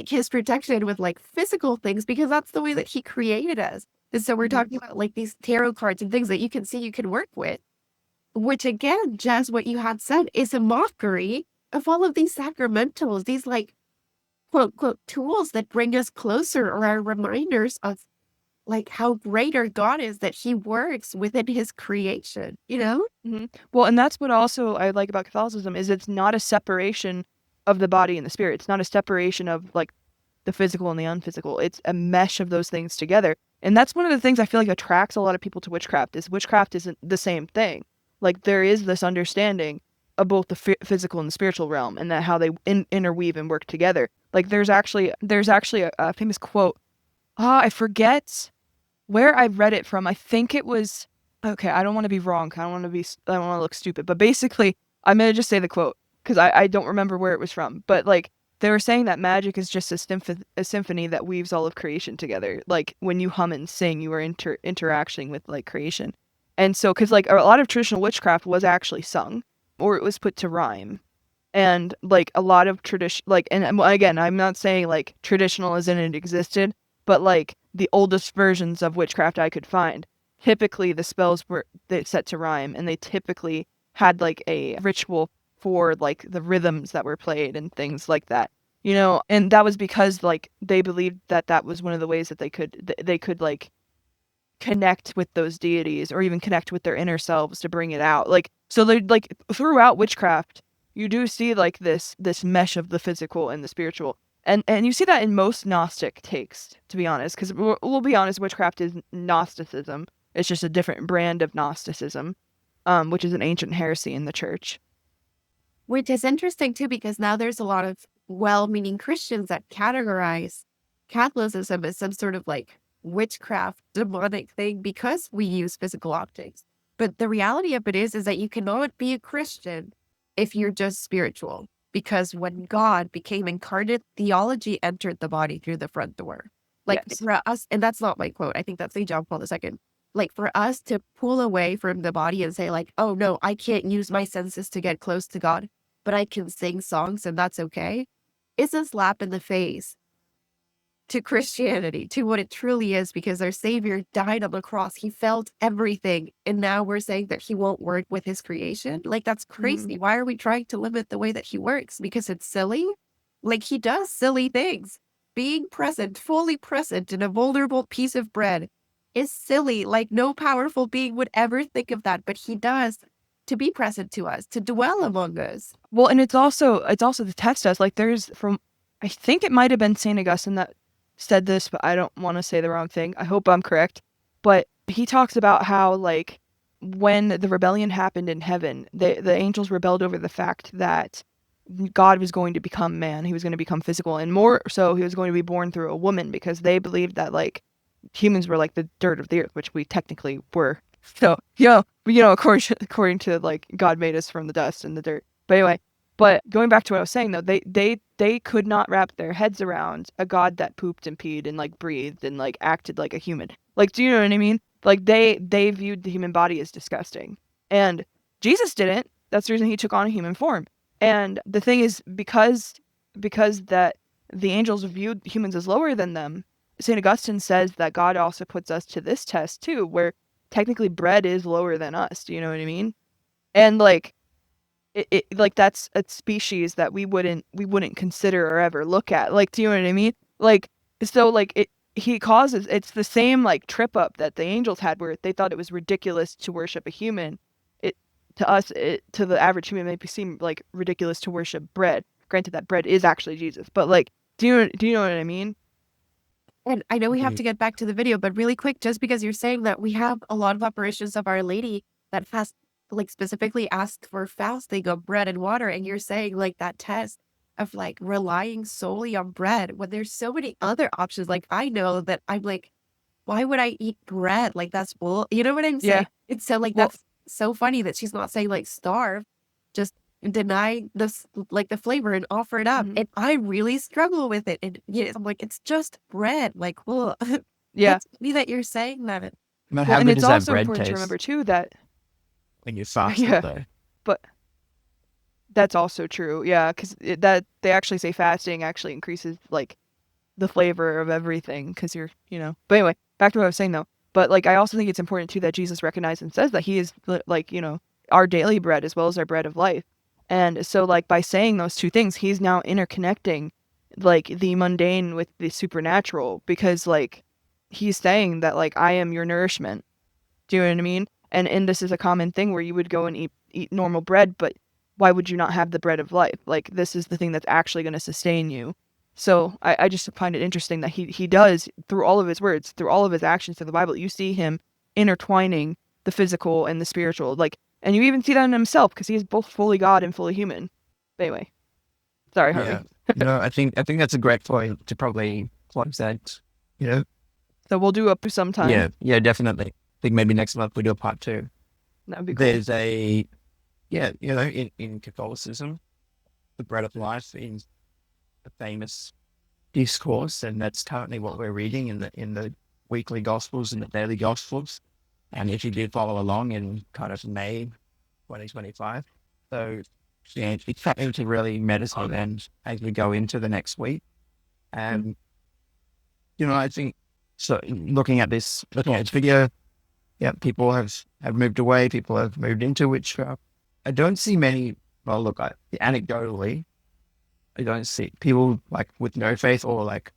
his protection with physical things, because that's the way that he created us. And so we're talking about these tarot cards and things that you can see you can work with, which again, just what you had said, is a mockery of all of these sacramentals, these quote unquote tools that bring us closer, or are reminders of how great our God is, that he works within his creation, Mm-hmm. Well, and that's what also I like about Catholicism, is it's not a separation of the body and the spirit. It's not a separation of the physical and the unphysical. It's a mesh of those things together. And that's one of the things I feel attracts a lot of people to witchcraft, is witchcraft isn't the same thing. Like there is this understanding of both the physical and the spiritual realm, and that how they interweave and work together. Like there's actually a famous quote. I forget where I read it from. I think it was, okay, I don't want to be wrong. I don't want to look stupid, but basically I'm going to just say the quote because I don't remember where it was from, but like they were saying that magic is just a symphony that weaves all of creation together. Like when you hum and sing, you are interacting with like creation. And so, cause like a lot of traditional witchcraft was actually sung or it was put to rhyme. And like a lot of tradition, like, and again, I'm not saying like traditional as in it existed, but like the oldest versions of witchcraft I could find, typically the spells were set to rhyme, and they typically had like a ritual for like the rhythms that were played and things like that, you know. And that was because like they believed that that was one of the ways that they could like connect with those deities or even connect with their inner selves to bring it out. Like so they like throughout witchcraft you do see like this mesh of the physical and the spiritual. And you see that in most Gnostic takes, to be honest, because we'll be honest, witchcraft is Gnosticism. It's just a different brand of Gnosticism, which is an ancient heresy in the church. Which is interesting too, because now there's a lot of well-meaning Christians that categorize Catholicism as some sort of like witchcraft, demonic thing because we use physical objects. But the reality of it is that you cannot be a Christian if you're just spiritual. Because when God became incarnate, theology entered the body through the front door. Like Yes. for us, and that's not my quote, I think that's St. John Paul II. Like for us to pull away from the body and say like, oh no, I can't use my senses to get close to God, but I can sing songs and that's okay, is a slap in the face to Christianity, to what it truly is, because our Savior died on the cross. He felt everything. And now we're saying that he won't work with his creation. Like, that's crazy. Why are we trying to limit the way that he works? Because it's silly? Like, he does silly things. Being present, fully present in a vulnerable piece of bread is silly. Like, no powerful being would ever think of that, but he does, to be present to us, to dwell among us. Well, and it's also to test us. Like there's I think it might have been St. Augustine that said this, but I don't want to say the wrong thing. I hope I'm correct. But he talks about how like when the rebellion happened in heaven, the angels rebelled over the fact that God was going to become man. He was going to become physical, and more so he was going to be born through a woman, because they believed that like humans were like the dirt of the earth, which we technically were. So, according to like God made us from the dust and the dirt. But anyway, but going back to what I was saying though, they could not wrap their heads around a God that pooped and peed and like breathed and like acted like a human. Like, do you know what I mean? Like they viewed the human body as disgusting. And Jesus didn't. That's the reason he took on a human form. And the thing is, because that the angels viewed humans as lower than them, St. Augustine says that God also puts us to this test too, where technically bread is lower than us. Do you know what I mean? And like it like that's a species that we wouldn't consider or ever look at. Like, do you know what I mean? Like, so like it's the same like trip up that the angels had, where they thought it was ridiculous to worship a human. To the average human, it may seem like ridiculous to worship bread. Granted that bread is actually Jesus, but like, do you know what I mean? And I know we have to get back to the video, but really quick, just because you're saying that we have a lot of apparitions of Our Lady that fast, like specifically asked for fasting of bread and water, and you're saying like that test of like relying solely on bread when there's so many other options. Like I know that I'm like, why would I eat bread? Like that's bull. You know what I'm saying? Yeah. It's so like that's so funny that she's not saying like starve, just deny this like the flavor and offer it up. And I really struggle with it. And I'm like, it's just bread. Like, well, Yeah. That's me that you're saying that. But how and good it's does that also bread important taste to remember too that when you fast Yeah. though? But that's also true. Yeah, because that they actually say fasting actually increases like the flavor of everything, because you're, But anyway, back to what I was saying though. But like, I also think it's important too that Jesus recognized and says that he is like, our daily bread as well as our bread of life. And so like by saying those two things, he's now interconnecting like the mundane with the supernatural, because like he's saying that like I am your nourishment. Do you know what I mean? And this is a common thing where you would go and eat normal bread, but why would you not have the bread of life? Like this is the thing that's actually going to sustain you. So I just find it interesting that he does, through all of his words, through all of his actions through the Bible, you see him intertwining the physical and the spiritual. Like, And you even see that in himself because he is both fully God and fully human. But anyway, sorry, Harvey. Yeah. No, I think that's a great point to probably close that. So we'll do up sometime. Yeah, definitely. I think maybe next month we do a part 2. That would be cool. There's in Catholicism, the bread of life is a famous discourse, and that's currently what we're reading in the weekly Gospels and the daily Gospels. And if you did follow along in kind of May 2025, so it's something to really meditate on as we go into the next week. And I think so. Looking at this video, people have moved away. People have moved into witchcraft. I don't see many. Well, look, anecdotally, I don't see people like with no faith or like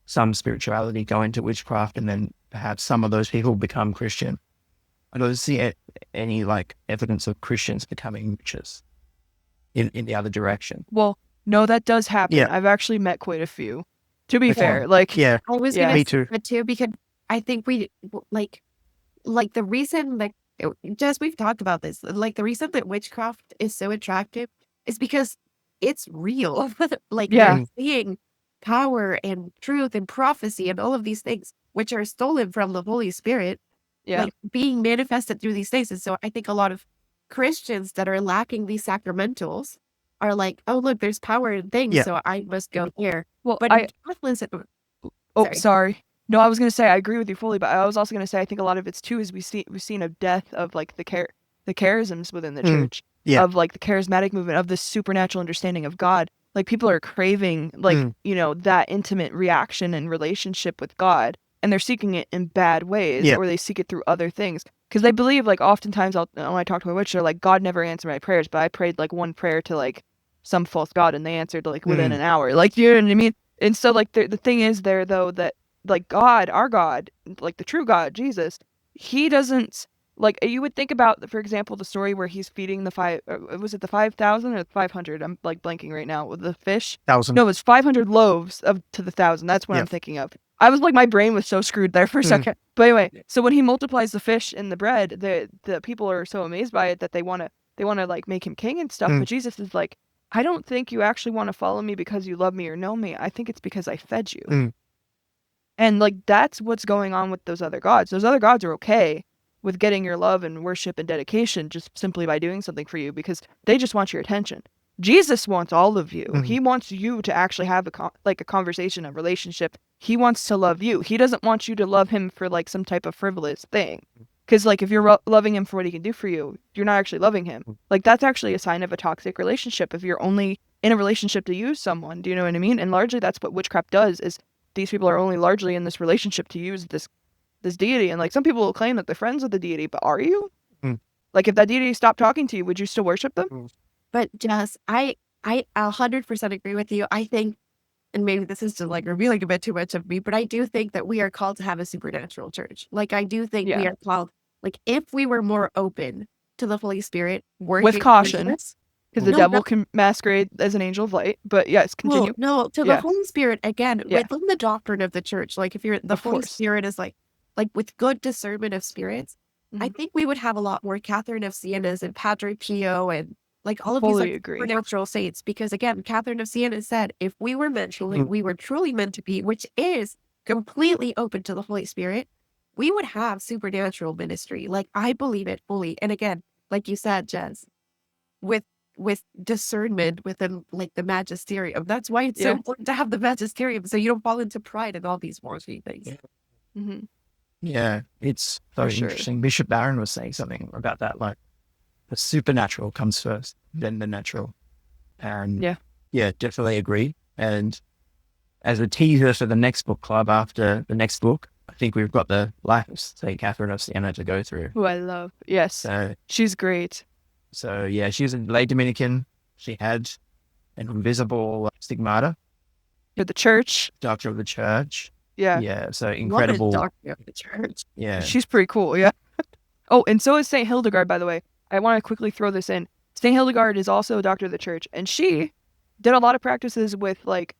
some spirituality go into witchcraft, and then perhaps some of those people become Christian. I don't see any like evidence of Christians becoming witches in the other direction. Well, no, that does happen. Yeah. I've actually met quite a few. To be Okay. fair, like Yeah. I was Yeah. gonna Me say too. that too, because I think we like the reason that just we've talked about this, like the reason that witchcraft is so attractive is because it's real. Like Yeah. they're seeing power and truth and prophecy and all of these things which are stolen from the Holy Spirit, yeah, like being manifested through these things. And so I think a lot of Christians that are lacking these sacramentals are like, oh look, there's power in things, Yeah. so I must go here. well, But in Catholicism, sorry. No, I was gonna say I agree with you fully, but I was also gonna say I think a lot of it's too is we've seen a death of like the charisms within the church, yeah. of like the charismatic movement, of this supernatural understanding of God. Like people are craving like that intimate reaction and relationship with God, and they're seeking it in bad ways, Yeah. or they seek it through other things because they believe like oftentimes when I talk to a witch, they're like, God never answered my prayers, but I prayed like one prayer to like some false god and they answered like within an hour, like, you know what I mean? And so like the thing is there though that like God, our God, like the true God, Jesus, he doesn't like, you would think about, for example, the story where he's feeding the 5,000 or 500? I'm like blanking right now with the fish. 1,000. No, it's 500 loaves to the 1,000. That's what I'm thinking of. I was like, my brain was so screwed there for a second. But anyway, so when he multiplies the fish and the bread, the people are so amazed by it that they want to like make him king and stuff. But Jesus is like, I don't think you actually want to follow me because you love me or know me. I think it's because I fed you. And like, that's what's going on with those other gods. Those other gods are okay with getting your love and worship and dedication just simply by doing something for you because they just want your attention. Jesus wants all of you. He wants you to actually have a conversation, a relationship. He wants to love you. He doesn't want you to love him for like some type of frivolous thing. Because like if you're loving him for what he can do for you, you're not actually loving him. Like that's actually a sign of a toxic relationship if you're only in a relationship to use someone. Do you know what I mean? And largely that's what witchcraft does, is these people are only largely in this relationship to use this deity. And like some people will claim that they're friends with the deity, but are you? Like if that deity stopped talking to you, would you still worship them? But Jess, I 100% agree with you. I think, and maybe this is just like revealing a bit too much of me, but I do think that we are called to have a supernatural church. Like I do think we are called, like if we were more open to the Holy Spirit, working with caution, because the devil can masquerade as an angel of light. But yes, continue. Well, no, the Holy Spirit again within the doctrine of the church. Like if you're the Holy Spirit is like with good discernment of spirits, I think we would have a lot more Catherine of Siena's and Padre Pio and like all of these like supernatural saints. Because again, Catherine of Siena said, if we were meant to, like, we were truly meant to be, which is completely open to the Holy Spirit, we would have supernatural ministry. Like I believe it fully. And again, like you said, Jez, with discernment within like the magisterium. That's why it's so important to have the magisterium, so you don't fall into pride and all these worldly things. Yeah, it's very interesting. Bishop Barron was saying something about that, like the supernatural comes first, then the natural. And yeah, definitely agree. And as a teaser for the next book club after the next book, I think we've got the life of St. Catherine of Siena to go through. Who I love. Yes. So, she's great. So yeah, she's a lay Dominican. She had an invisible stigmata. You're the church. Doctor of the church. Yeah. Yeah. So incredible. Doctor of the church. Yeah. She's pretty cool. Yeah. Oh, and so is St. Hildegard, by the way. I want to quickly throw this in. St. Hildegard is also a doctor of the church, and she did a lot of practices with like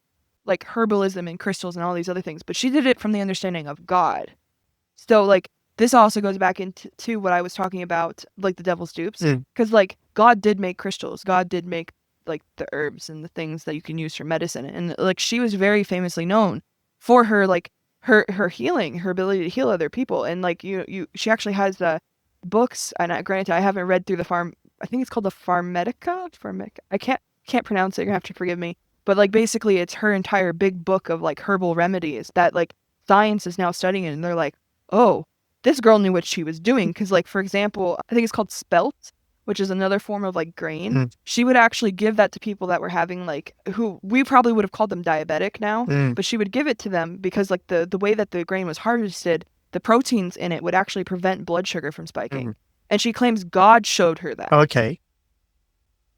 herbalism and crystals and all these other things, but she did it from the understanding of God. So like this also goes back into to what I was talking about, like the devil's dupes, because like God did make crystals, God did make like the herbs and the things that you can use for medicine, and like she was very famously known for her like her healing, her ability to heal other people, and like she actually has books, and granted I haven't read through I think it's called the Pharmedica. I can't pronounce it. You're gonna have to forgive me. But like basically, it's her entire big book of like herbal remedies that like science is now studying it, and they're like, oh, this girl knew what she was doing. Because like for example, I think it's called spelt, which is another form of like grain. She would actually give that to people that were having like who we probably would have called them diabetic now, but she would give it to them because like the way that the grain was harvested, the proteins in it would actually prevent blood sugar from spiking. And she claims God showed her that. Okay.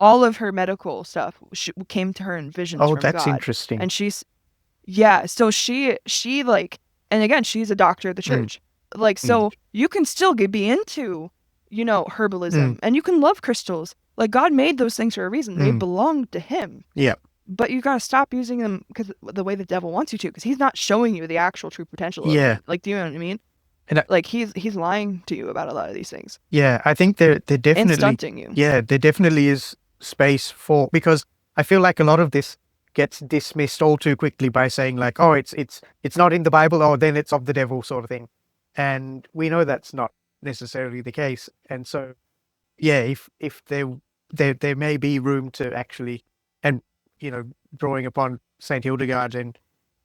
All of her medical stuff came to her in visions from God. Oh, that's interesting. And so she like, and again, she's a doctor of the church. Like, so you can still be into, herbalism, and you can love crystals. Like God made those things for a reason. They belong to him. Yeah. But you got to stop using them because the way the devil wants you to, because he's not showing you the actual true potential of it. Like, do you know what I mean? And like he's lying to you about a lot of these things. Yeah, I think there definitely and stunting you. Yeah, there definitely is space for, because I feel like a lot of this gets dismissed all too quickly by saying like, oh, it's not in the Bible, or then it's of the devil sort of thing, and we know that's not necessarily the case. And so, yeah, if there may be room to actually, and drawing upon Saint Hildegard and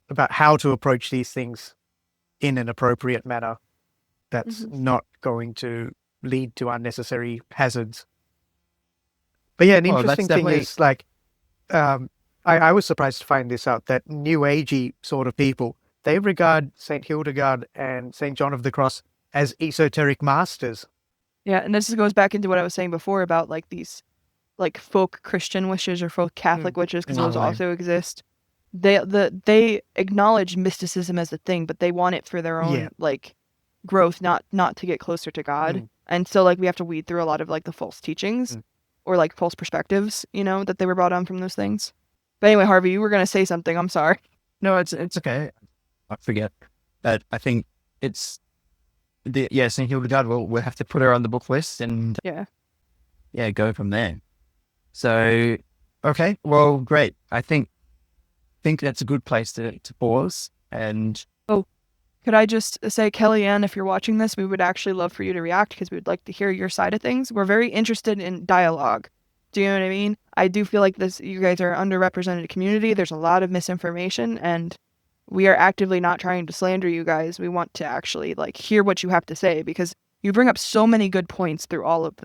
about how to approach these things in an appropriate manner that's not going to lead to unnecessary hazards. But yeah, an interesting thing is like, I was surprised to find this out, that New Agey sort of people, they regard Saint Hildegard and Saint John of the Cross as esoteric masters. Yeah, and this goes back into what I was saying before about like these like folk Christian witches or folk Catholic witches, because those also exist. They acknowledge mysticism as a thing, but they want it for their own like growth, not to get closer to God. And so like we have to weed through a lot of like the false teachings or like false perspectives, that they were brought on from those things. But anyway, Harvey, you were gonna say something. I'm sorry. No, it's okay. I forget. But I think it's St. Hildegard. We'll have to put her on the book list and go from there. So okay, well, great. I think that's a good place to pause. And could I just say, Kelly-Ann, if you're watching this, we would actually love for you to react, because we would like to hear your side of things. We're very interested in dialogue. Do you know what I mean? I do feel like you guys are an underrepresented community. There's a lot of misinformation, and we are actively not trying to slander you guys. We want to actually like hear what you have to say, because you bring up so many good points through all of this.